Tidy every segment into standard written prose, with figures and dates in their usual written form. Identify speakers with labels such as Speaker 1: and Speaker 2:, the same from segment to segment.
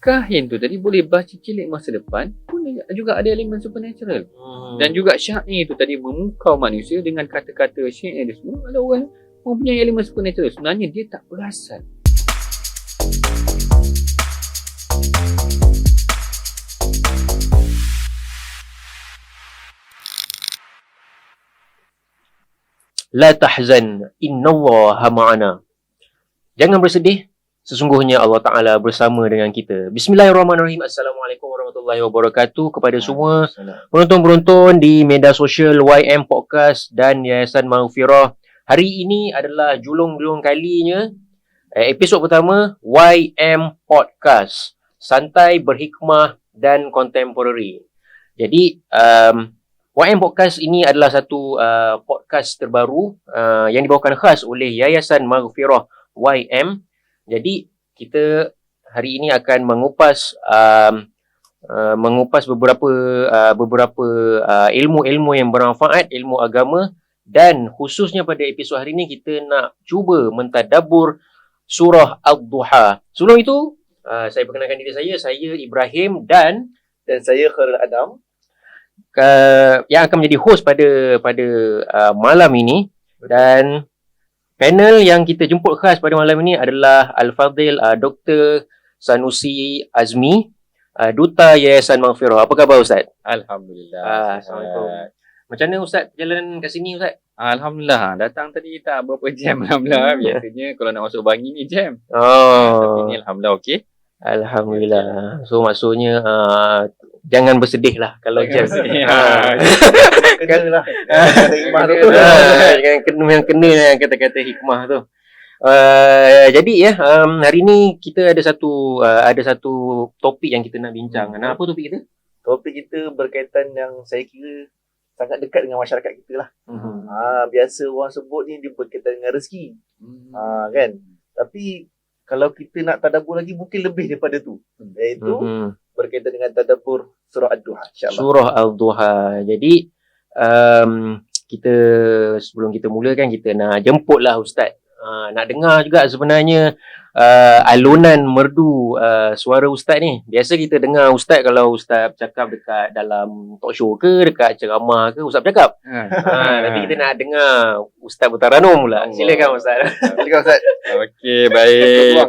Speaker 1: kahin tu tadi boleh baca cilik masa depan pun juga ada elemen supernatural. Dan juga syair tu tadi memukau manusia dengan kata-kata syair dia semua. Ada orang mempunyai elemen supernatural, sebenarnya dia tak perasan.
Speaker 2: La tahzan, innallaha ma'ana. Jangan bersedih, sesungguhnya Allah Ta'ala bersama dengan kita. Bismillahirrahmanirrahim. Assalamualaikum warahmatullahi wabarakatuh kepada semua penonton-penonton di media sosial YM Podcast dan Yayasan Maghfirah. Hari ini adalah julung-julung kalinya episod pertama YM Podcast, santai, berhikmah dan kontemporari. Jadi YM Podcast ini adalah satu podcast terbaru yang dibawakan khas oleh Yayasan Maghfirah YM. Jadi kita hari ini akan mengupas beberapa ilmu-ilmu yang bermanfaat, ilmu agama, dan khususnya pada episod hari ini kita nak cuba mentadabbur surah Ad-Duha. Sebelum itu saya perkenalkan diri saya Ibrahim dan
Speaker 3: saya Khairul Adam.
Speaker 2: Yang akan menjadi host pada malam ini. Dan panel yang kita jemput khas pada malam ini adalah Al-Fadhil Dr. Sanusi Azmi, Duta Yayasan Maghfirah. Apa khabar Ustaz?
Speaker 1: Alhamdulillah.
Speaker 2: Assalamualaikum. Macam mana Ustaz perjalanan kat sini Ustaz?
Speaker 1: Alhamdulillah. Datang tadi tak berapa jam. Alhamdulillah. Biasanya kalau nak masuk Bangi ni jam. Tapi ni Alhamdulillah okey.
Speaker 2: Alhamdulillah. So maksudnya jangan bersedih lah kalau jam.
Speaker 3: Kenalah.
Speaker 2: Jangan kena yang kata-kata hikmah tu. Jadi hari ni kita ada satu topik yang kita nak bincang. Apa topik kita?
Speaker 3: Topik kita berkaitan yang saya kira sangat dekat dengan masyarakat kita lah. Biasa orang sebut ni dia berkaitan dengan rezeki. Kan? Tapi kalau kita nak tadabbur lagi mungkin lebih daripada tu. Iaitu berkaitan dengan tadabbur surah Ad-Duha, insya-Allah.
Speaker 2: Surah Ad-Duha. Jadi kita sebelum kita mulakan kita nak jemputlah Ustaz. Nak dengar juga sebenarnya alunan merdu suara Ustaz ni. Biasa kita dengar Ustaz kalau Ustaz bercakap dekat dalam talk show ke, dekat ceramah ke, Ustaz bercakap. Tapi kita nak dengar Ustaz bertaranum pula. Silakan Ustaz.
Speaker 3: Silakan Ustaz.
Speaker 1: Okey, baik.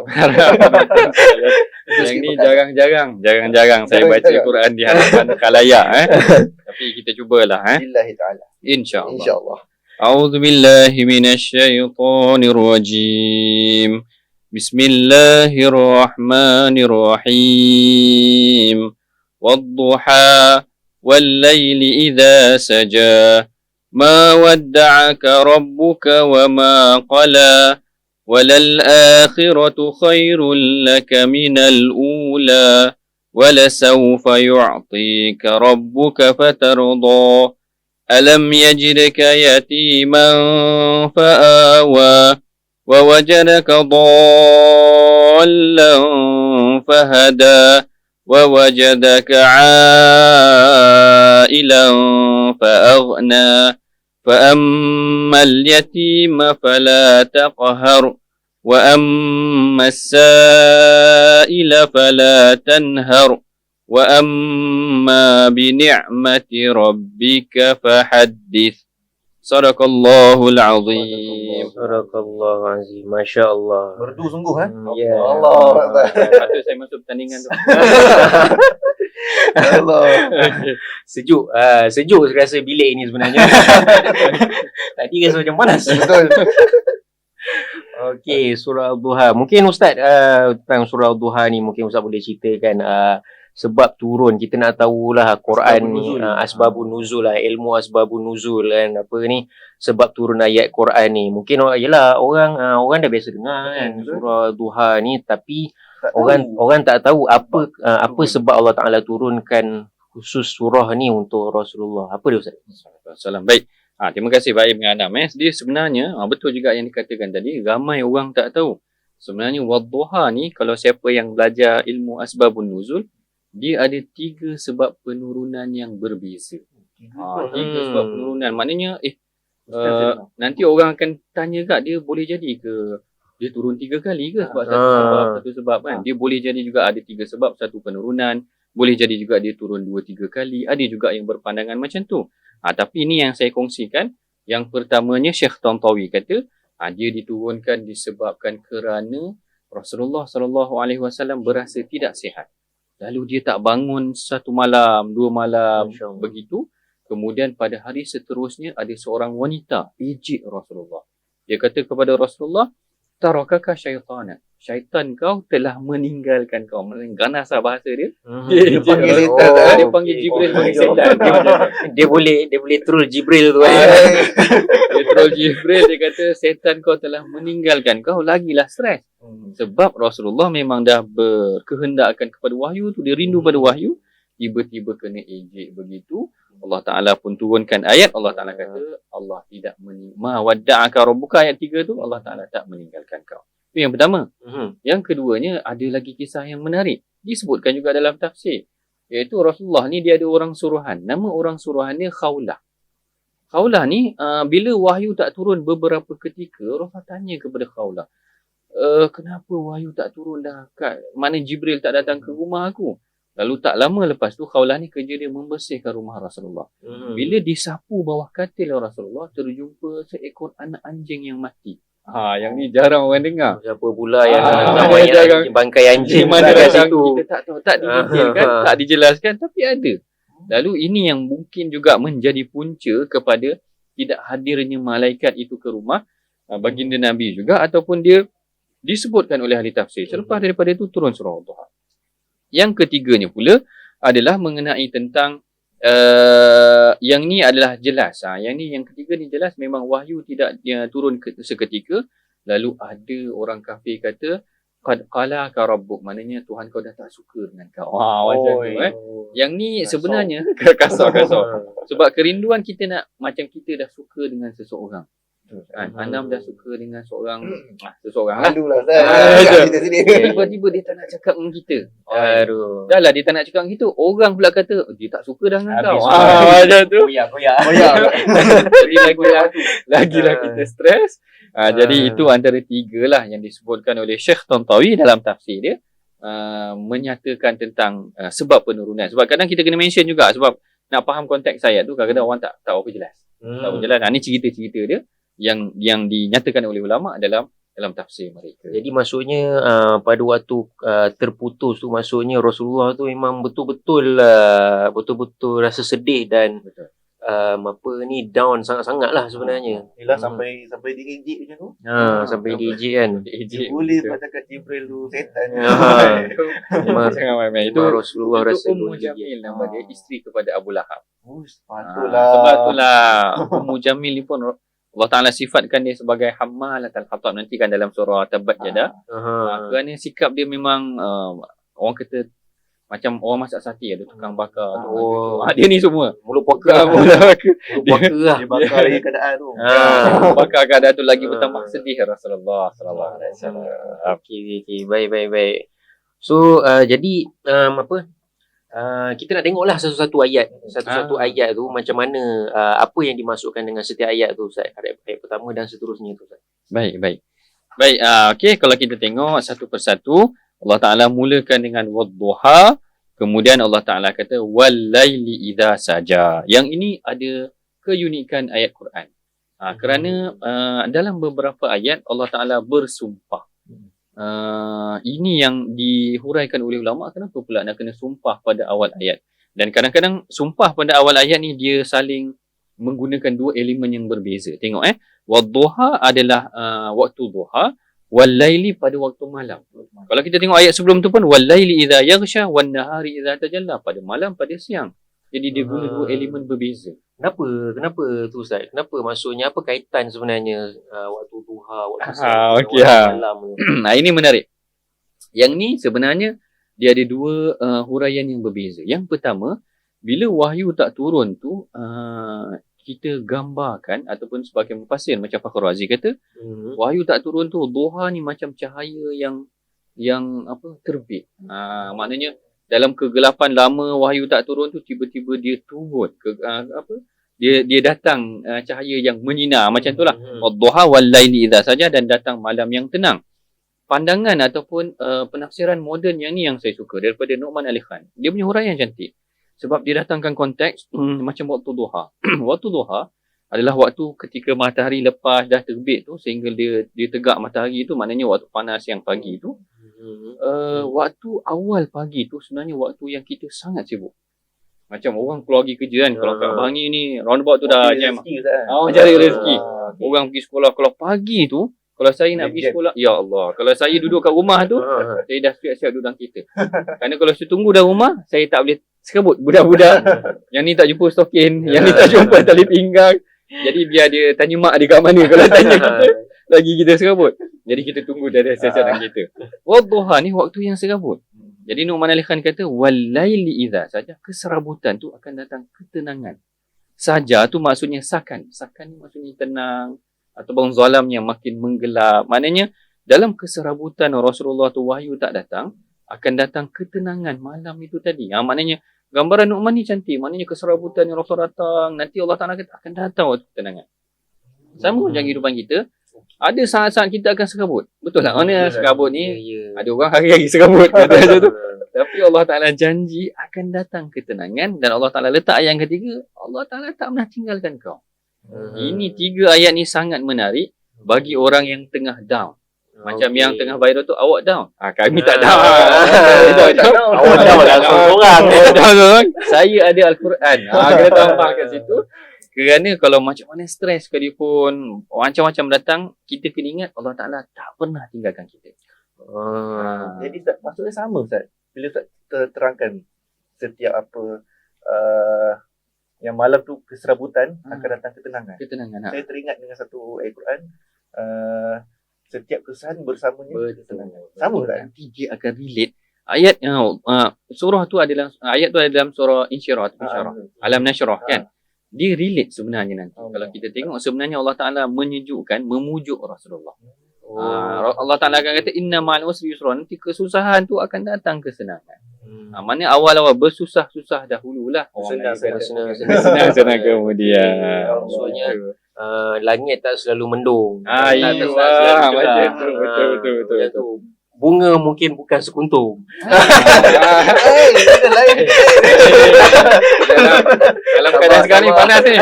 Speaker 1: Yang ni jarang-jarang saya baca Quran di hadapan khalayak Tapi kita cubalah
Speaker 3: Billahi ta'ala.
Speaker 1: Insya-Allah.
Speaker 3: Insya-Allah.
Speaker 1: A'udzu billahi minasyaitonir rajim. Bismillahirrahmanirrahim. Wadduha wal-laili idza saja. Ma wadda'aka rabbuka wa ma qala. وَلَلْآخِرَةُ خَيْرٌ لَكَ مِنَ الْأُولَى وَلَسَوْفَ يُعْطِيكَ رَبُّكَ فَتَرْضَى أَلَمْ يَجِدْكَ يَتِيمًا فَآوَى وَوَجَدَكَ ضَالًّا فَهَدَى وَوَجَدَكَ عَائِلًا فَأَغْنَى فَأَمَّا الْيَتِيمَ فَلَا تَقْهَرْ وَأَمَّا السَّائِلَ فَلَا تَنْهَرْ وَأَمَّا بِنِعْمَةِ رَبِّكَ فَحَدِّثْ Sadaqallahul Azim.
Speaker 2: Sadaqallahul Azim. Masya-Allah.
Speaker 3: Merdu sungguh
Speaker 2: Ya.
Speaker 3: Allah.
Speaker 1: Patut saya masuk pertandingan tu.
Speaker 3: Allah.
Speaker 2: Sejuk saya rasa bilik ini sebenarnya. Tadi rasa macam panas.
Speaker 3: Betul.
Speaker 2: Okey, surah Ad-Duha. Mungkin Ustaz tentang surah Ad-Duha ni mungkin Ustaz boleh ceritakan sebab turun. Kita nak tahulah Quran ni asbabun nuzul lah, ilmu asbabun nuzul kan, apa ni sebab turun ayat Quran ni. Mungkin yalah orang dah biasa dengar kan surah Duha ni, tapi orang tak tahu apa sebab Allah Taala turunkan khusus surah ni untuk Rasulullah. Apa dia Ustaz?
Speaker 1: Salam. Baik. Terima kasih Baik dengan Adam. Dia sebenarnya betul juga yang dikatakan tadi, ramai orang tak tahu. Sebenarnya Wadduha ni kalau siapa yang belajar ilmu asbabun nuzul, dia ada 3 sebab penurunan yang berbeza. 3 sebab penurunan. Maknanya nanti orang akan tanya kat dia, boleh jadi ke dia turun 3 kali ke sebab satu sebab kan. Dia boleh jadi juga ada 3 sebab, satu penurunan, boleh jadi juga dia turun 2-3 kali. Ada juga yang berpandangan macam tu. Tapi ini yang saya kongsikan. Yang pertamanya Syekh Tantawi kata, dia diturunkan disebabkan kerana Rasulullah SAW berasa tidak sihat. Lalu dia tak bangun 1 malam, 2 malam begitu. Kemudian pada hari seterusnya ada seorang wanita ejek Rasulullah. Dia kata kepada Rasulullah, tarakaka syaitana. Syaitan kau telah meninggalkan kau. Ganas lah bahasa dia.
Speaker 3: Dia panggil setan.
Speaker 1: Dia panggil Jibril panggil setan.
Speaker 2: Dia boleh troll Jibril tu.
Speaker 1: Dia troll Jibril, dia kata setan kau telah meninggalkan kau, lagilah stres. Sebab Rasulullah memang dah berkehendakkan kepada wahyu tu, dia rindu pada wahyu, tiba-tiba kena ejek begitu. Allah Ta'ala pun turunkan ayat. Allah Ta'ala kata Allah tidak ma wadda'aka rabbuka, ayat 3 tu, Allah Ta'ala tak meninggalkan kau. Itu yang pertama. Yang keduanya, ada lagi kisah yang menarik, disebutkan juga dalam tafsir, iaitu Rasulullah ni dia ada orang suruhan. Nama orang suruhan dia Khawlah. Khawlah ni bila wahyu tak turun beberapa ketika, Rasulullah tanya kepada Khawlah, kenapa wahyu tak turun dah? Mana Jibril tak datang ke rumah aku? Lalu tak lama lepas tu, Khawlah ni kerja dia membersihkan rumah Rasulullah. Bila disapu bawah katil Rasulullah, terjumpa seekor anak anjing yang mati. Yang ni jarang orang dengar.
Speaker 2: Siapa pula yang
Speaker 1: bangkai anjing mana datang, kita tak tahu, tak didetailkan, tak dijelaskan, tapi ada. Lalu ini yang mungkin juga menjadi punca kepada tidak hadirnya malaikat itu ke rumah baginda Nabi juga, ataupun dia disebutkan oleh ahli tafsir. Selepas daripada itu turun surah Duha. Yang ketiganya pula adalah mengenai tentang yang ni adalah jelas. Yang ketiga ni jelas memang wahyu tidak turun seketika. Lalu ada orang kafir kata qad qalaka rabbuk, maknanya Tuhan kau dah tak suka dengan kau. Macam tu Yang ni sebenarnya kasar. Sebab kerinduan kita nak macam kita dah suka dengan seseorang. Anam dah suka dengan seseorang lah.
Speaker 3: Aduh lah Ustaz.
Speaker 1: Tiba-tiba dia tak nak cakap dengan kita. Dah lah dia tak nak cakap dengan kita. Orang pula kata dia tak suka dah dengan kau. Macam tu.
Speaker 2: Koyak.
Speaker 1: Lagilah kita stres. Jadi itu antara 3 lah yang disebutkan oleh Syekh Tantawi dalam tafsir dia. Menyatakan tentang sebab penurunan. Sebab kadang kita kena mention juga. Sebab nak faham konteks ayat tu, kadang-kadang orang tak apa jelas. Tak apa jelas. Ni cerita-cerita dia yang dinyatakan oleh ulama dalam tafsir mereka.
Speaker 2: Jadi maksudnya pada waktu terputus tu, maksudnya Rasulullah tu memang betul-betul rasa sedih dan down sangat-sangat lah sebenarnya.
Speaker 3: Inilah sampai diejek macam tu.
Speaker 2: Sampai diejek kan.
Speaker 3: Dia boleh buat cakap Jibril tu setan.
Speaker 2: Memang
Speaker 1: itu
Speaker 2: Rasulullah rasa
Speaker 1: Ummu Jamil nama dia, isteri kepada Abu Lahab.
Speaker 3: Sepatutlah.
Speaker 1: Sebab itulah Ummu Jamil ni pun Allah Ta'ala sifatkan dia sebagai hammalatul hatab, nanti kan dalam surah Tabat Yadah. Kerana sikap dia memang orang kata macam orang masak sate, ada tukang bakar. Dia ni semua
Speaker 2: mulut puaka lah.
Speaker 3: Dia bakar lagi keadaan tu.
Speaker 1: Bakar keadaan tu lagi bertambah sedih Rasulullah sallallahu alaihi wasallam.
Speaker 2: Okey, baik. So jadi kita nak tengoklah satu-satu ayat tu macam mana, apa yang dimasukkan dengan setiap ayat tu Ustaz, ayat pertama dan seterusnya tu Ustaz.
Speaker 1: Baik, okey, kalau kita tengok satu persatu, Allah Ta'ala mulakan dengan wadduha, kemudian Allah Ta'ala kata wal-laili idza saja. Yang ini ada keunikan ayat Quran. Kerana dalam beberapa ayat Allah Ta'ala bersumpah. Ini yang dihuraikan oleh ulama, kenapa pula nak kena sumpah pada awal ayat. Dan kadang-kadang sumpah pada awal ayat ni dia saling menggunakan 2 elemen yang berbeza. Tengok wadduha adalah waktu duha, wal-laili pada waktu malam. Kalau kita tengok ayat sebelum tu pun wal-laili idza yaghsha wan-nahari idza tajalla, pada malam pada siang. Jadi dia guna 2 elemen berbeza.
Speaker 2: Kenapa tu Ustaz? Kenapa maksudnya, apa kaitan sebenarnya waktu duha, waktu malam?
Speaker 1: Ini menarik. Yang ni sebenarnya dia ada 2 huraian yang berbeza. Yang pertama, bila wahyu tak turun tu, kita gambarkan ataupun sebagai mufassir macam Fakhr Razi kata, wahyu tak turun tu, duha ni macam cahaya yang terbit. Maknanya dalam kegelapan lama wahyu tak turun tu, tiba-tiba dia turun dia datang cahaya yang menyinar macam itulah. Wadduha wal laili idza saja, dan datang malam yang tenang. Pandangan ataupun penafsiran moden yang ni yang saya suka daripada Nu'man Ali Khan. Dia punya huraian cantik. Sebab dia datangkan konteks macam waktu duha. Waktu duha adalah waktu ketika matahari lepas dah terbit tu sehingga dia tegak matahari tu, maknanya waktu panas yang pagi tu. Waktu awal pagi tu sebenarnya waktu yang kita sangat sibuk. Macam orang keluar pergi kerja kan. Kalau kat pagi ni roundabout tu dah jam. Cari rezeki. Orang pergi sekolah. Kalau pagi tu, kalau saya nak pergi sekolah, ya Allah, kalau saya duduk kat rumah tu, saya dah siap-siap duduk dalam kereta. Kerana kalau saya tunggu dalam rumah, saya tak boleh serabut budak-budak. Yang ni tak jumpa stokin, yang ni tak jumpa tali pinggang. Jadi biar dia tanya mak dia kat mana. Kalau tanya kita, lagi kita serabut. Jadi kita tunggu dia ada siap-siap dalam kereta. Wadduha ni waktu yang serabut. Jadi Nu'man Ali Khan kata, walaili idza saja, keserabutan tu akan datang ketenangan. Saja tu maksudnya sakan. Sakan ni maksudnya tenang. Ataupun zalam yang makin menggelap. Maknanya, dalam keserabutan Rasulullah tu wahyu tak datang, akan datang ketenangan malam itu tadi. Maknanya, gambaran Nu'man ni cantik. Maknanya keserabutan yang Rasul datang, nanti Allah Ta'ala kata akan datang waktu ketenangan. Sama macam kehidupan kita, ada saat-saat kita akan serabut. Betul tak? Mana serabut ni, ada orang hari-hari serabut. Kata macam tu. Tapi Allah Ta'ala janji akan datang ketenangan, dan Allah Ta'ala letak ayat yang ketiga, Allah Ta'ala tak pernah tinggalkan kau. Ini 3 ayat ni sangat menarik bagi orang yang tengah down. Macam yang tengah viral tu, awak down. Kami tak down.
Speaker 2: Awak down
Speaker 1: Orang. Saya ada Al-Quran. Kena tambah kat situ. Kerana kalau macam mana stres sekalipun, macam-macam datang, kita kena ingat Allah Ta'ala tak pernah tinggalkan kita.
Speaker 3: Jadi maksudnya sama Ustaz. Bila Ustaz terangkan setiap apa yang malam tu keserabutan akan datang ketenangan. Saya teringat dengan satu ayat Quran, setiap kesusahan bersamanya ketenangan. Sama tak?
Speaker 1: Nanti dia akan relate. Ayat surah tu adalah ayat tu ada dalam surah Insyirah, Alam Nashrah kan. Dia relate sebenarnya nanti. Kalau kita tengok sebenarnya Allah Taala menyejukkan, memujuk Rasulullah. Allah Taala akan kata inna ma'al usri yusra. Nanti kesusahan tu akan datang kesenangan. Mana awal-awal bersusah-susah dahululah. Senang kemudian.
Speaker 2: Maksudnya langit tak selalu mendung.
Speaker 1: Betul.
Speaker 2: Bunga mungkin bukan sekuntum.
Speaker 1: Dalam keadaan sekarang ni panas ni.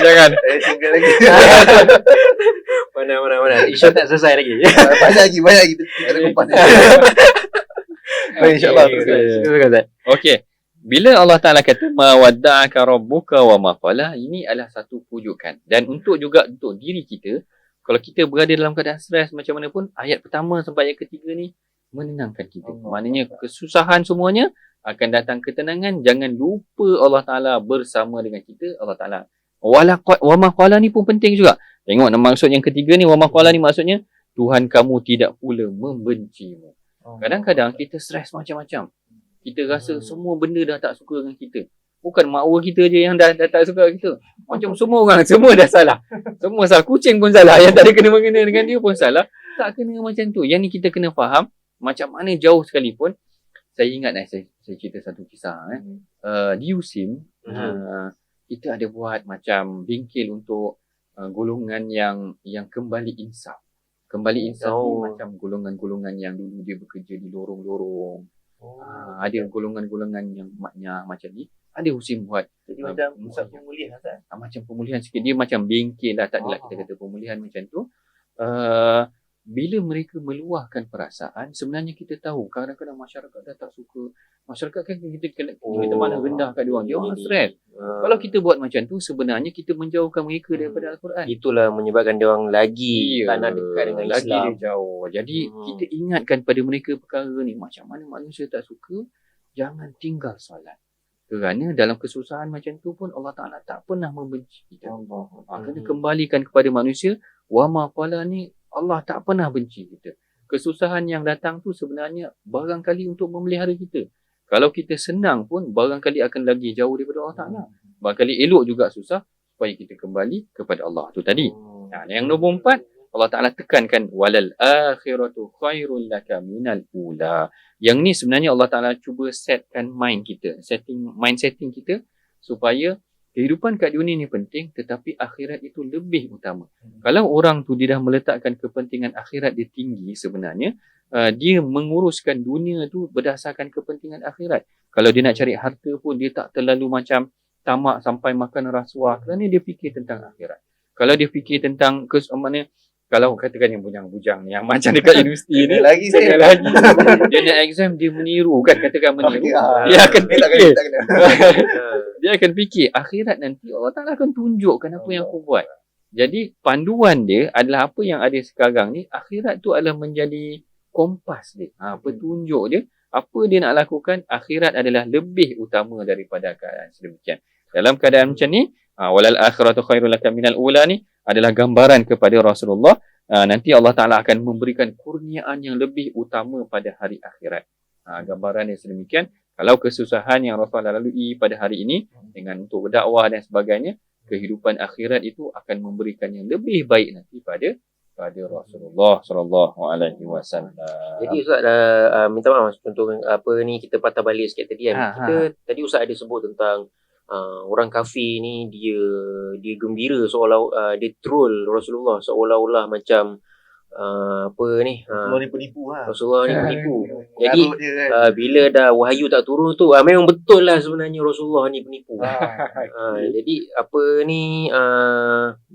Speaker 1: Jangan.
Speaker 2: Mana. Isu tak selesai lagi.
Speaker 3: Banyak lagi. Kita ada kupas. Baik, insyaAllah.
Speaker 1: Okey. Bila Allah Ta'ala kata mawadda'aka rabbuka wa ma qala, ini adalah satu pujukan. Dan untuk diri kita, kalau kita berada dalam keadaan stres macam mana pun, ayat pertama sampai ayat ketiga ni menenangkan kita. Maknanya kesusahan semuanya akan datang ketenangan. Jangan lupa Allah Ta'ala bersama dengan kita. Allah Ta'ala wa ma qala ni pun penting juga. Tengok maksud yang ketiga ni, wa ma qala ni maksudnya Tuhan kamu tidak pula membencimu. Kadang-kadang kita stres macam-macam. Kita rasa semua benda dah tak suka dengan kita. Bukan makwa kita je yang dah tak suka dengan kita. Macam semua orang, semua dah salah. Semua salah. Kucing pun salah. Yang tak ada kena-mengena dengan dia pun salah. Tak kena macam tu. Yang ni kita kena faham. Macam mana jauh sekalipun. Saya ingat saya cerita satu kisah. Di USIM, kita ada buat macam bingkil untuk golongan yang kembali insaf. Kembali insaf ni macam golongan-golongan yang dulu dia bekerja di lorong-lorong. Ada golongan-golongan yang maknya macam ni. Ada USIM buat.
Speaker 3: Jadi macam pemulihan kan?
Speaker 1: Macam pemulihan sikit. Dia macam bengkel lah. Tak adalah kita kata pemulihan macam tu. Bila mereka meluahkan perasaan, sebenarnya kita tahu kadang-kadang masyarakat dah tak suka. Masyarakat kan kita mana rendah kat dia orang. Dia orang stres. Kalau kita buat macam tu, sebenarnya kita menjauhkan mereka daripada Al-Quran.
Speaker 2: Itulah menyebabkan dia orang lagi tak nak dekat dengan
Speaker 1: lagi
Speaker 2: Islam.
Speaker 1: Dia jauh. Jadi kita ingatkan pada mereka perkara ni. Macam mana manusia tak suka, jangan tinggal solat. Kerana dalam kesusahan macam tu pun Allah Ta'ala tak pernah membenci kita. Kena kembalikan kepada manusia. Wa ma qala ni Allah tak pernah benci kita. Kesusahan yang datang tu sebenarnya barangkali untuk memelihara kita. Kalau kita senang pun barangkali akan lagi jauh daripada Allah Ta'ala. Barangkali elok juga susah supaya kita kembali kepada Allah tu tadi. Yang nombor 4, Allah Ta'ala tekankan walal akhiratu khairul laka minal ula. Yang ni sebenarnya Allah Ta'ala cuba setkan mind kita, mind setting kita supaya kehidupan kat dunia ni penting, tetapi akhirat itu lebih utama. Kalau orang tu dia dah meletakkan kepentingan akhirat dia tinggi sebenarnya, dia menguruskan dunia tu berdasarkan kepentingan akhirat. Kalau dia nak cari harta pun dia tak terlalu macam tamak sampai makan rasuah kerana dia fikir tentang akhirat. Kalau dia fikir tentang mana, kalau katakan yang bujang-bujang ni yang macam dekat universiti ni,
Speaker 3: lagi saya.
Speaker 1: lagi dia nak exam dia meniru kan, katakan meniru, dia akan
Speaker 3: tak
Speaker 1: fikir
Speaker 3: kena.
Speaker 1: dia akan fikir akhirat nanti Allah Ta'ala akan tunjukkan apa yang aku buat. Jadi panduan dia adalah apa yang ada sekarang ni, akhirat tu adalah menjadi kompas dia, petunjuk dia, apa dia nak lakukan. Akhirat adalah lebih utama daripada keadaan sedemikian. Dalam keadaan macam ni, walal akhiratu khairul laka minal ula ni adalah gambaran kepada Rasulullah. Nanti Allah Ta'ala akan memberikan kurniaan yang lebih utama pada hari akhirat. Gambaran yang sedemikian. Kalau kesusahan yang Rasulullah lalui pada hari ini dengan untuk berdakwah dan sebagainya, kehidupan akhirat itu akan memberikan yang lebih baik nanti pada Rasulullah sallallahu alaihi wasallam.
Speaker 2: Jadi Ustaz minta maaf untuk apa ni kita patah balik sikit tadi kan. Tadi Ustaz ada sebut tentang orang kafir ni dia gembira seolah dia troll Rasulullah seolah-olah macam apa ni
Speaker 3: Rasulullah ni penipu
Speaker 2: Rasulullah ni penipu. Jadi
Speaker 3: Mengarut dia kan.
Speaker 2: bila dah wahyu tak turun tu memang betul lah sebenarnya Rasulullah ni penipu. Jadi apa ni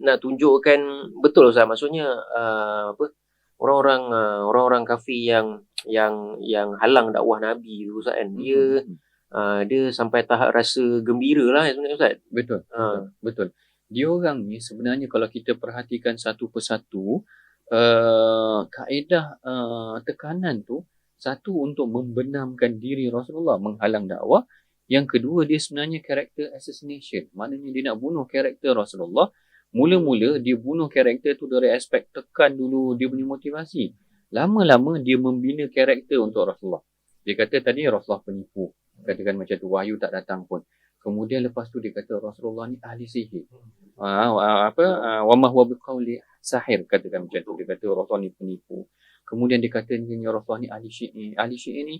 Speaker 2: nak tunjukkan betul Ustaz, maksudnya apa orang-orang kafir yang halang dakwah Nabi tu Ustaz kan, dia sampai tahap rasa gembira lah sebenarnya Ustaz.
Speaker 1: Betul. Dia orang ni sebenarnya kalau kita perhatikan satu persatu, kaedah tekanan tu, satu untuk membenamkan diri Rasulullah, menghalang dakwah. Yang kedua, dia sebenarnya character assassination. Maknanya dia nak bunuh karakter Rasulullah. Mula-mula dia bunuh karakter tu dari aspek tekan dulu dia punya motivasi. Lama-lama dia membina karakter untuk Rasulullah. Dia kata tadi Rasulullah penipu. Katakan macam tu, wahyu tak datang pun. Kemudian lepas tu dia kata Rasulullah ni ahli sihir. Wa ma huwa biqauli sahir, katakan macam tu. Dia kata Rasulullah ni penipu. Kemudian dia kata Rasulullah ni ahli syi'ir. Ahli syi'ir ni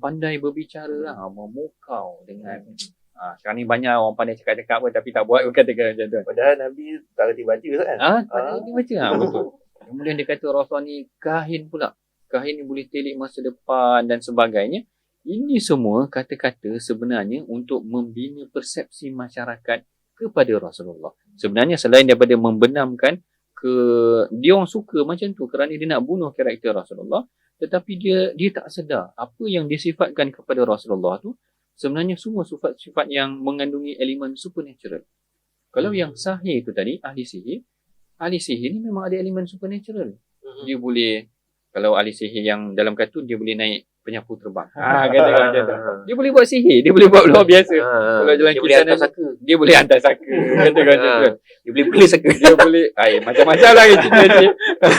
Speaker 1: pandai berbicara lah, memukau dengan sekarang ni banyak orang pandai cakap-cakap pun tapi tak buat, katakan macam tu.
Speaker 3: Padahal Nabi tak reti baca kan?
Speaker 1: Tak reti baca. Betul. Kemudian dia kata Rasulullah ni kahin pula. Kahin ni boleh telik masa depan dan sebagainya. Ini semua kata-kata sebenarnya untuk membina persepsi masyarakat kepada Rasulullah. Sebenarnya selain daripada membenamkan dia orang suka macam tu kerana dia nak bunuh karakter Rasulullah, tetapi dia tak sedar apa yang disifatkan kepada Rasulullah tu sebenarnya semua sifat-sifat yang mengandungi elemen supernatural. Kalau yang sahih tu tadi, ahli sihir ni memang ada elemen supernatural. Dia boleh, kalau ahli sihir yang dalam kartun, dia boleh naik penyapu terbang. Katakan macam tu. Dia boleh buat sihir, dia boleh buat luar biasa. Kalau jalan kisah dia boleh hantar saka. Katakan macam tu.
Speaker 2: Dia boleh beli saka.
Speaker 1: Dia boleh macam-macam lah cerita dia.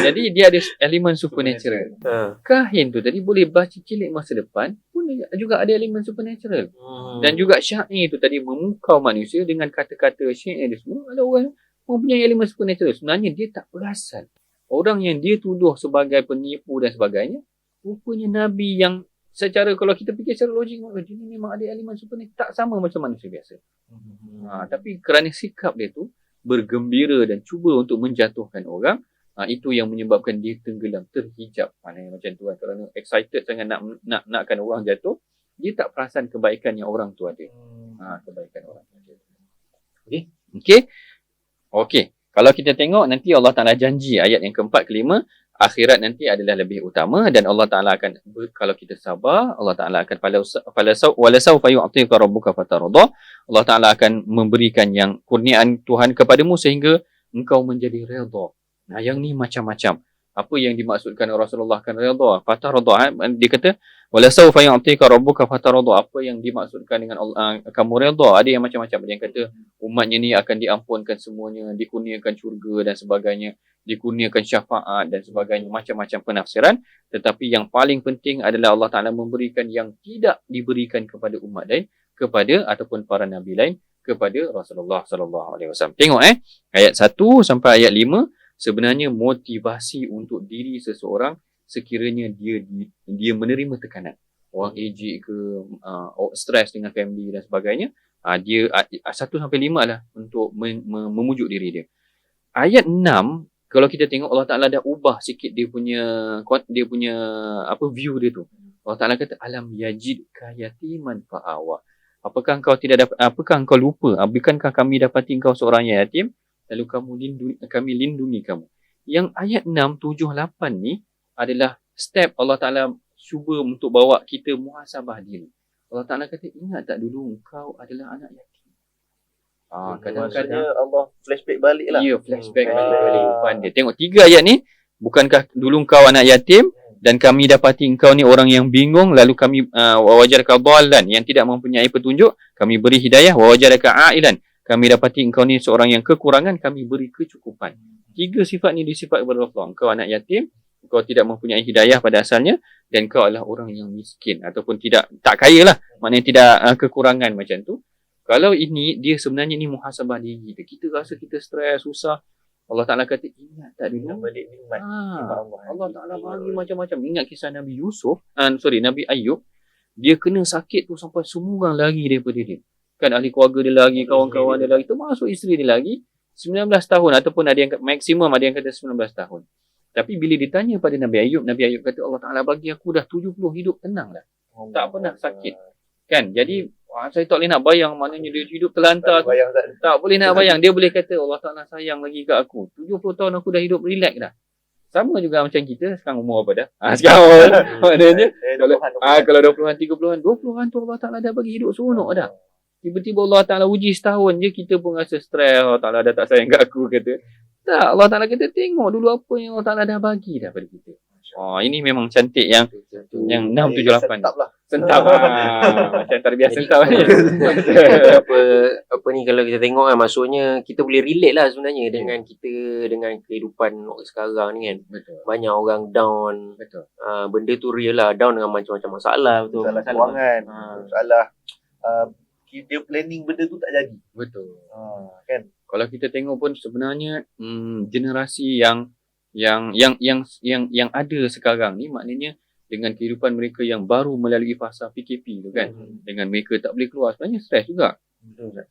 Speaker 1: Jadi dia ada elemen supernatural. Kahin tu tadi boleh baca cilik masa depan pun juga ada elemen supernatural. Dan juga syair tu tadi memukau manusia dengan kata-kata syair dia semua, ada orang mempunyai elemen supernatural. Sebenarnya dia tak perasan. Orang yang dia tuduh sebagai penipu dan sebagainya, rupanya Nabi yang secara, kalau kita fikir secara logik, dia ni memang ada elemen supernatural, tak sama macam manusia biasa. Tapi kerana sikap dia tu bergembira dan cuba untuk menjatuhkan orang, itu yang menyebabkan dia tenggelam, terhijab. Maknanya macam tu kan, kerana excited sangat nakkan orang jatuh, dia tak perasan kebaikan yang orang tu ada. Kebaikan orang tu ada. Okey. Kalau kita tengok nanti Allah Ta'ala janji ayat yang keempat, kelima, akhirat nanti adalah lebih utama dan Allah Ta'ala akan, kalau kita sabar, Allah Ta'ala akan walasawfa yu'tika rabbuka fatarda. Allah Ta'ala akan memberikan yang kurniaan Tuhan kepadamu sehingga engkau menjadi redha. Yang ni macam-macam. Apa yang dimaksudkan Rasulullah akan redha? Fatarda. Dia kata walasawfa yu'tika rabbuka fatarda. Apa yang dimaksudkan dengan Allah, kamu redha? Ada yang macam-macam. Ada yang kata umatnya ni akan diampunkan semuanya, dikurniakan syurga dan sebagainya, dikurniakan syafaat dan sebagainya, macam-macam penafsiran. Tetapi yang paling penting adalah Allah Ta'ala memberikan yang tidak diberikan kepada umat lain, kepada ataupun para nabi lain, kepada Rasulullah sallallahu alaihi wasallam. Tengok ayat 1 sampai ayat 5, sebenarnya motivasi untuk diri seseorang sekiranya dia menerima tekanan. orang AG ke, stres dengan family dan sebagainya, dia 1 sampai 5 lah untuk memujuk diri dia. Ayat 6, kalau kita tengok Allah Taala dah ubah sikit dia punya view dia tu. Allah Taala kata alam yajidka yatiman fa'awa. Apakah engkau lupa? Bukankah kami dapati engkau seorang yatim lalu kami lindungi kamu. Yang ayat 6, 7, 8 ni adalah step Allah Taala cuba untuk bawa kita muhasabah diri. Allah Taala kata, ingat tak dulu engkau adalah anak yatim.
Speaker 3: Kadang-kadang Allah flashback balik lah.
Speaker 1: Ya, flashback balik depan dia. Tengok 3 ayat ni, bukankah dulu engkau anak yatim dan kami dapati engkau ni orang yang bingung, lalu kami wajaraka dhallan, yang tidak mempunyai petunjuk, kami beri hidayah, wajaraka ailan, kami dapati engkau ni seorang yang kekurangan, kami beri kecukupan. 3 sifat ni disifat kepada Allah. Engkau anak yatim, engkau tidak mempunyai hidayah pada asalnya, dan engkau adalah orang yang miskin ataupun tak kaya lah, maknanya tidak kekurangan macam tu. Kalau ini, dia sebenarnya ni muhasabah diri kita rasa kita stres, susah, Allah Ta'ala kata, ingat tak dulu?
Speaker 3: Balik nikmat.
Speaker 1: Allah Ta'ala bagi macam-macam. Ingat kisah Nabi Nabi Ayub. Dia kena sakit tu sampai semua orang lari daripada dia. Kan ahli keluarga dia lagi, kawan-kawan dia lagi, termasuk isteri dia lagi. 19 tahun ataupun ada yang maksimum ada yang kata 19 tahun. Tapi bila ditanya pada Nabi Ayub kata Allah Ta'ala bagi aku dah 70 hidup tenang dah. Tak pernah sakit. Kan? Jadi saya tak boleh nak bayang maknanya dia hidup terlantar. Tak boleh nak bayang. Dia boleh kata Allah Ta'ala sayang lagi kat aku. 70 tahun aku dah hidup relax dah. Sama juga macam kita. Sekarang umur apa dah? Sekarang maknanya kalau 20-an, 30-an, 20-an tu Allah Ta'ala dah bagi hidup seronok dah. Tiba-tiba Allah Ta'ala uji setahun je, kita pun rasa stres. Allah Ta'ala dah tak sayang kat aku kata. Tak, Allah Ta'ala kata tengok dulu apa yang Allah Ta'ala dah bagi dah pada kita. Ini memang cantik yang 6, 7, 8 ni. Sentap. Macam terbiasa sentap ni.
Speaker 2: apa ni kalau kita tengok kan, maksudnya kita boleh relate lah sebenarnya dengan kehidupan sekarang ni kan.
Speaker 1: Betul.
Speaker 2: Banyak orang down.
Speaker 1: Betul.
Speaker 2: Benda tu real lah, down dengan macam-macam masalah. Betul.
Speaker 3: Masalah kewangan, masalah dia planning benda tu tak jadi.
Speaker 1: Betul.
Speaker 3: Kan?
Speaker 1: Kalau kita tengok pun sebenarnya generasi yang ada sekarang ni, maknanya dengan kehidupan mereka yang baru melalui fasa PKP tu kan, dengan mereka tak boleh keluar, sebenarnya stres juga.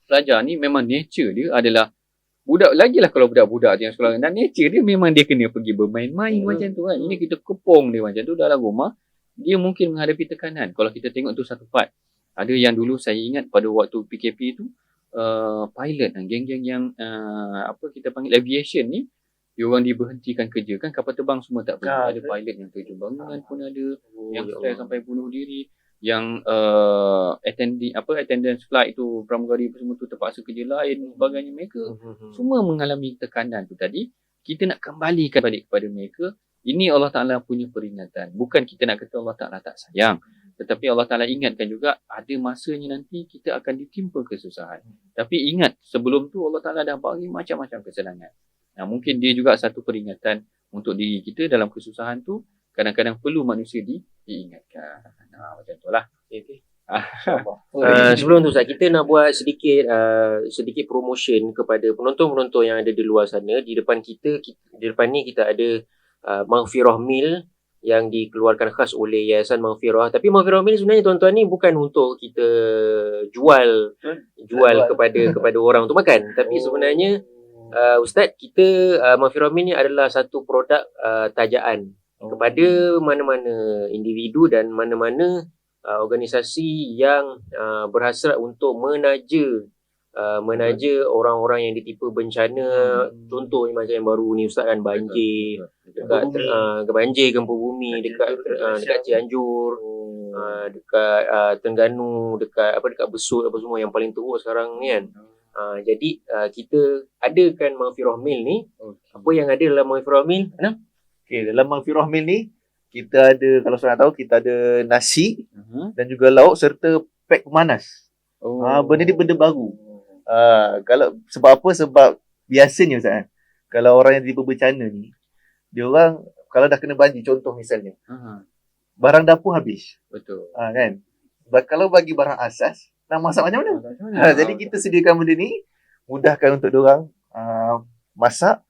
Speaker 1: Pelajar ni memang nature dia adalah budak, lagilah kalau budak-budak yang sekolah, dan nature dia memang dia kena pergi bermain-main macam tu kan. Ini kita kepung dia macam tu dalam rumah, dia mungkin menghadapi tekanan. Kalau kita tengok tu satu part. Ada yang dulu saya ingat pada waktu PKP tu, pilot, geng-geng yang kita panggil aviation ni, diorang diberhentikan kerja kan, kapal terbang semua tak boleh. Ada pilot yang kerja bangunan pun ada, yang stres sampai bunuh diri, yang attendance flight tu, pramugari semua tu terpaksa kerja lain, sebagainya. Mereka semua mengalami tekanan tu tadi. Kita nak kembalikan balik kepada mereka. Ini Allah Ta'ala punya peringatan. Bukan kita nak kata Allah Ta'ala tak sayang, tetapi Allah Ta'ala ingatkan juga ada masanya nanti kita akan ditimpa kesusahan. Tapi ingat, sebelum tu Allah Ta'ala dah bagi macam-macam kesenangan. Nah, mungkin dia juga satu peringatan untuk diri kita dalam kesusahan tu. Kadang-kadang perlu manusia diingatkan. Macam tu lah. Okay.
Speaker 2: Sebelum tu Ustaz, kita nak buat sedikit promotion kepada penonton-penonton yang ada di luar sana. Di depan ni kita ada Maghfirah Meal yang dikeluarkan khas oleh Yayasan Maghfirah. Tapi Maghfirah Meal sebenarnya tuan-tuan ni bukan untuk kita jual kepada orang untuk makan. Tapi sebenarnya Ustaz, kita Maghfirah Meal ni adalah satu produk tajaan kepada mana-mana individu dan mana-mana organisasi yang berhasrat untuk menaja orang-orang yang ditimpa bencana. Contohnya macam yang baru ni Ustaz kan, banjir, banjir, gempa bumi dekat Cianjur, dekat Terengganu, dekat Besut apa semua yang paling teruk sekarang ni kan. Jadi kita adakan Maghfirah Meal ni. Apa yang ada dalam Maghfirah Meal?
Speaker 3: Dalam Maghfirah Meal ni kita ada, kalau saya tahu, kita ada nasi dan juga lauk serta pack pemanas. Benda ni benda baru. Sebab apa? Sebab biasanya Ustaz, kalau orang yang tiba bencana ni, dia orang kalau dah kena banjir, contoh misalnya, barang dapur habis.
Speaker 1: Betul.
Speaker 3: Kan? Kalau bagi barang asas, nak masak macam mana? Jadi kita sediakan benda ni, mudahkan untuk dia orang masak.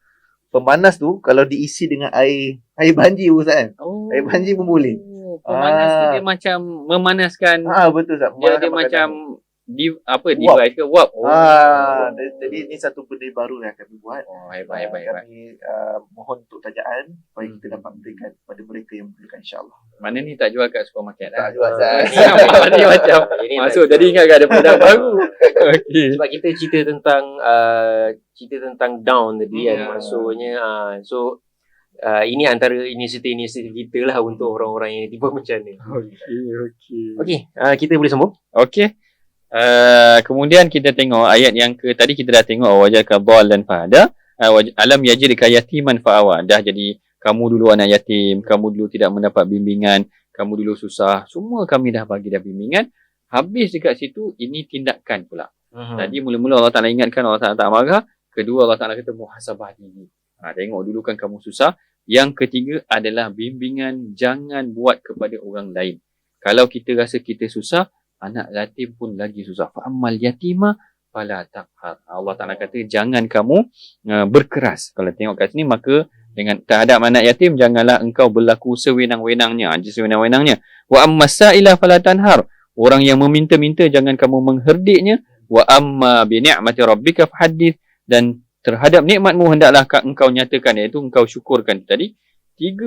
Speaker 3: Pemanas tu kalau diisi dengan air banjir Ustaz kan. Air banjir pun boleh.
Speaker 1: pemanas tu dia macam memanaskan.
Speaker 3: Betul tak?
Speaker 1: Dia macam device ke wap.
Speaker 3: Jadi ni satu benda baru yang kami buat.
Speaker 1: Hebat.
Speaker 3: Kami mohon untuk tajaan supaya kita dapat berikan kepada mereka yang memerlukan, insya-Allah.
Speaker 1: Mana ni tak jual kat supermarket lah.
Speaker 3: Tak jual Zat.
Speaker 1: Ni macam masuk jadi ingat ada produk baru. Okey.
Speaker 2: Sebab kita cerita tentang down tadi kan. Maksudnya ini antara inisiatif kita lah untuk orang-orang yang tiba macam ni. Okey, kita boleh sambung.
Speaker 1: Okey. Kemudian kita tengok ayat yang tadi kita dah tengok wajaka dhalan fahada, alam yajidka yatiman fa'awa. Dah jadi kamu dulu anak yatim, kamu dulu tidak mendapat bimbingan, kamu dulu susah, semua kami dah bagi dah bimbingan. Habis dekat situ ini tindakan pula. Tadi mula-mula Allah Taala ingatkan, Allah Taala tak marah. Kedua, Allah Taala kata muhasabah diri. Tengok dulu kan kamu susah. Yang ketiga adalah bimbingan, jangan buat kepada orang lain. Kalau kita rasa kita susah, anak yatim pun lagi susah. Fa'amal yatima fala taqhar. Allah Taala kata jangan kamu berkeras. Kalau tengok kat sini, maka dengan terhadap anak yatim janganlah engkau berlaku sewenang-wenangnya. Sewenang-wenangnya. Wa ammas sa'ila fala tanhar. Orang yang meminta-minta jangan kamu mengherdiknya. Wa amma bi ni'mati rabbika fahaddits. Dan terhadap nikmatmu hendaklah engkau nyatakan, iaitu engkau syukurkan. Tadi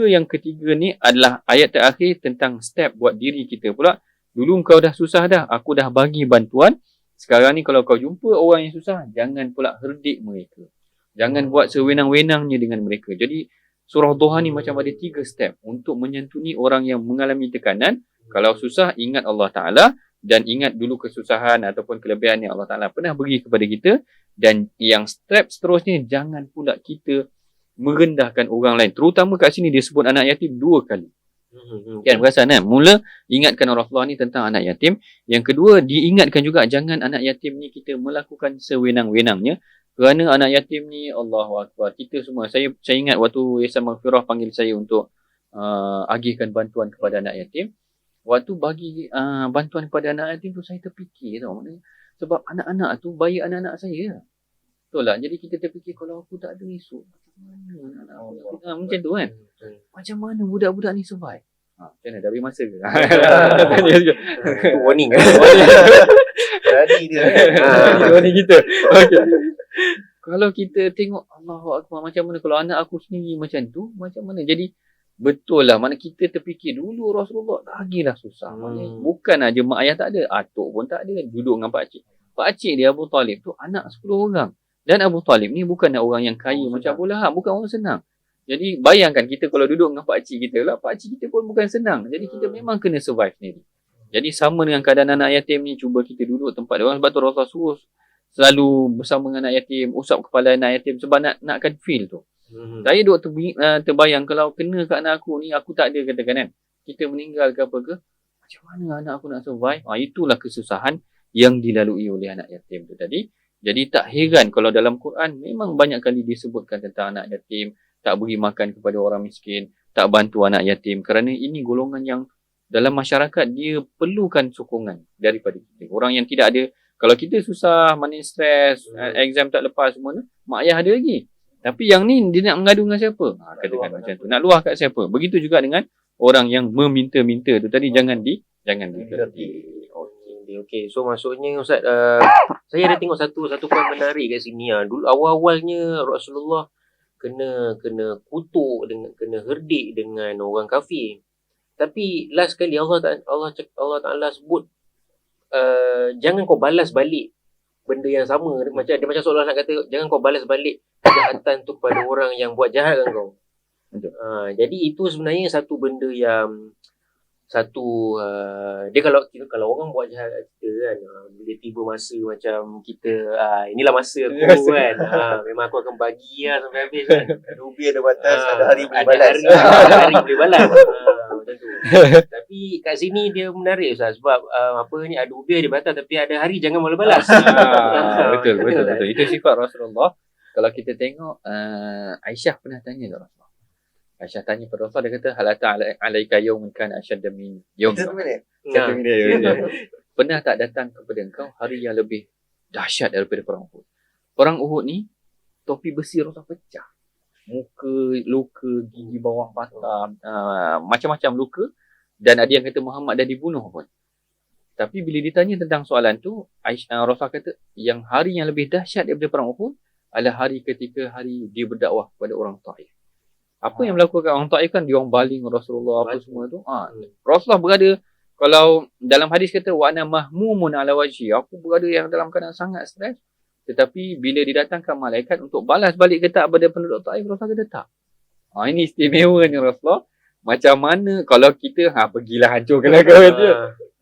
Speaker 1: yang ketiga ni adalah ayat terakhir tentang step buat diri kita pula. Dulu kau dah susah dah, aku dah bagi bantuan. Sekarang ni kalau kau jumpa orang yang susah, jangan pula herdik mereka. Jangan buat sewenang-wenangnya dengan mereka. Jadi surah Duha ni macam ada 3 step untuk menyantuni orang yang mengalami tekanan. Kalau susah, ingat Allah Ta'ala dan ingat dulu kesusahan ataupun kelebihan yang Allah Ta'ala pernah beri kepada kita. Dan yang step seterusnya, jangan pula kita merendahkan orang lain. Terutama kat sini dia sebut anak yatim 2 kali. Kan perasan kan? Mula ingatkan Rasulullah ni tentang anak yatim. Yang kedua, diingatkan juga jangan anak yatim ni kita melakukan sewenang-wenangnya. Kerana anak yatim ni, Allahu Akbar, kita semua, saya ingat waktu Yayasan Maghfirah panggil saya untuk agihkan bantuan kepada anak yatim. Waktu bagi bantuan kepada anak yatim tu, saya terfikir tau. Sebab anak-anak tu bayi anak-anak saya. Betul lah. Jadi kita terfikir kalau aku tak ada esok, macam tu kan. Macam mana budak-budak ni survive? Macam mana? Dah beri masa ke?
Speaker 2: Itu warning kan?
Speaker 3: Jadi dia
Speaker 1: Warning kita. Okay. Kalau kita tengok Allahu Akbar, macam mana kalau anak aku sendiri macam tu, macam mana? Jadi betul lah. Mana kita terfikir dulu Rasulullah lagilah susah. Bukan aja mak ayah tak ada, atuk pun tak ada, duduk dengan pakcik. Pakcik dia Abu Talib tu anak 10 orang. Dan Abu Talib ni bukan orang yang kaya macam Abu Lahab, bukan orang senang. Jadi bayangkan kita kalau duduk dengan pakcik kita lah, pakcik kita pun bukan senang. Jadi kita memang kena survive sendiri. Jadi sama dengan keadaan anak yatim ni, cuba kita duduk tempat dia orang. Sebab tu Rasulullah suruh selalu bersama dengan anak yatim, usap kepala anak yatim sebab nakkan feel tu. Saya duduk terbayang kalau kena kat anak aku ni, aku tak ada katakan kan, kita meninggal ke apa ke, macam mana anak aku nak survive? Itulah kesusahan yang dilalui oleh anak yatim tu tadi. Jadi tak heran kalau dalam Quran memang banyak kali disebutkan tentang anak yatim, tak beri makan kepada orang miskin, tak bantu anak yatim. Kerana ini golongan yang dalam masyarakat dia perlukan sokongan daripada kita. Orang yang tidak ada, kalau kita susah, mana stres, exam tak lepas semua, mak ayah ada lagi. Tapi yang ni dia nak mengadu dengan siapa? Katakan macam tu. Nak luah kat siapa? Begitu juga dengan orang yang meminta-minta tu tadi, jangan dikerti.
Speaker 2: Okey. So maksudnya Ustaz, saya ada tengok satu poin menarik kat sini. Dulu awal-awalnya Rasulullah kena kutuk dengan kena herdik dengan orang kafir. Tapi last kali Allah Taala sebut jangan kau balas balik benda yang sama. Dia macam seolah nak kata jangan kau balas balik kejahatan tu kepada orang yang buat jahat dengan kau. Jadi itu sebenarnya satu benda yang dia kalau orang buat jahat kat kita kan, bila tiba masa macam kita inilah masa aku kan, memang aku akan bagi sampai habis kan.
Speaker 3: ada ubi, ada batas, ada hari boleh balas.
Speaker 2: Ada hari boleh balas. Macam tu. Tapi kat sini dia menarik Ustaz, sebab ada ubi ada batas, tapi ada hari jangan boleh balas.
Speaker 1: Betul. Itu sifat Rasulullah. Kalau kita tengok Aisyah pernah tanya kat Rasulullah. Aisyah tanya pada Rasulullah, dia kata halata alaika yaumun kana asyadda min yaumik. Satu minit. Pernah tak datang kepada engkau hari yang lebih dahsyat daripada perang Uhud? Perang Uhud ni topi besi Rasulullah pecah. Muka luka, gigi bawah patah, macam-macam luka. Dan ada yang kata Muhammad dah dibunuh pun. Tapi bila ditanya tentang soalan tu, Rasulullah kata yang hari yang lebih dahsyat daripada perang Uhud adalah hari ketika hari dia berdakwah kepada orang Taif. Apa yang berlaku kat orang Taif kan, dia orang baling Rasulullah apa semua tu. Rasulullah berada, kalau dalam hadis kata wa ana mahmumun ala wajhi, aku berada yang dalam keadaan sangat stres. Tetapi bila didatangkan malaikat untuk balas balik ketak pada penduduk Taif, Rasulullah kata tak. Ini istimewanya Rasulullah. Macam mana kalau kita pergilah hancurkanlah kau kata.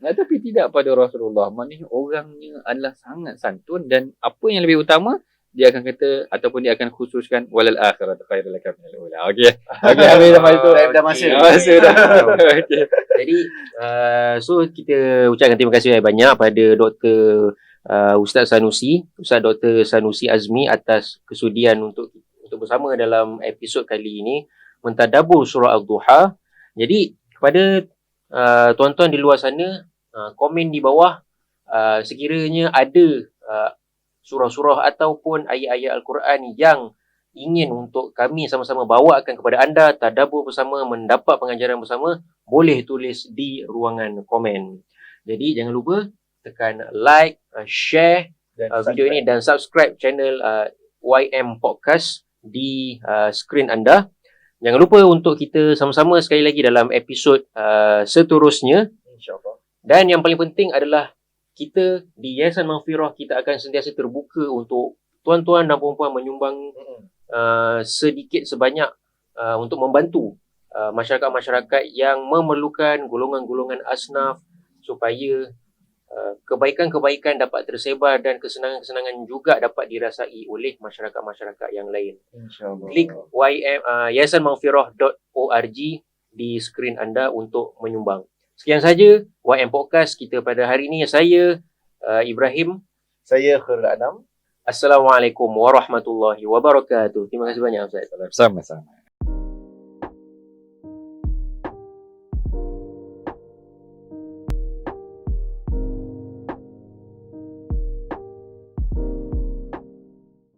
Speaker 1: Tapi tidak pada Rasulullah. Maknanya orangnya adalah sangat santun, dan apa yang lebih utama, dia akan kata ataupun dia akan khususkan walal akhirat khairul laka minal ula. Okey. Okey, habis sampai itu.
Speaker 3: Dah masa.
Speaker 1: Masa dah. Okey.
Speaker 2: Jadi so kita ucapkan terima kasih banyak pada Dr. Ustaz Dr. Sanusi Azmi atas kesudian untuk bersama dalam episod kali ini mentadabbur surah Al-Duha. Jadi kepada tuan-tuan di luar sana, komen di bawah sekiranya ada surah-surah ataupun ayat-ayat Al-Quran yang ingin untuk kami sama-sama bawakan kepada anda, tadabbur bersama, mendapat pengajaran bersama, boleh tulis di ruangan komen. Jadi jangan lupa tekan like, share video ini dan subscribe channel YM Podcast di skrin anda. Jangan lupa untuk kita sama-sama sekali lagi dalam episod seterusnya.
Speaker 3: InsyaAllah.
Speaker 2: Dan yang paling penting adalah kita di Yayasan Maghfirah, kita akan sentiasa terbuka untuk tuan-tuan dan puan-puan menyumbang sedikit sebanyak untuk membantu masyarakat-masyarakat yang memerlukan golongan-golongan asnaf supaya kebaikan-kebaikan dapat tersebar dan kesenangan-kesenangan juga dapat dirasai oleh masyarakat-masyarakat yang lain.
Speaker 3: InsyaAllah.
Speaker 2: Klik yayasanmaghfirah.org di skrin anda untuk menyumbang. Sekian saja YM Podcast kita pada hari ini. Saya Ibrahim.
Speaker 3: Saya Khairul Anam.
Speaker 2: Assalamualaikum warahmatullahi wabarakatuh. Terima kasih banyak Ustaz.
Speaker 1: Sama-sama.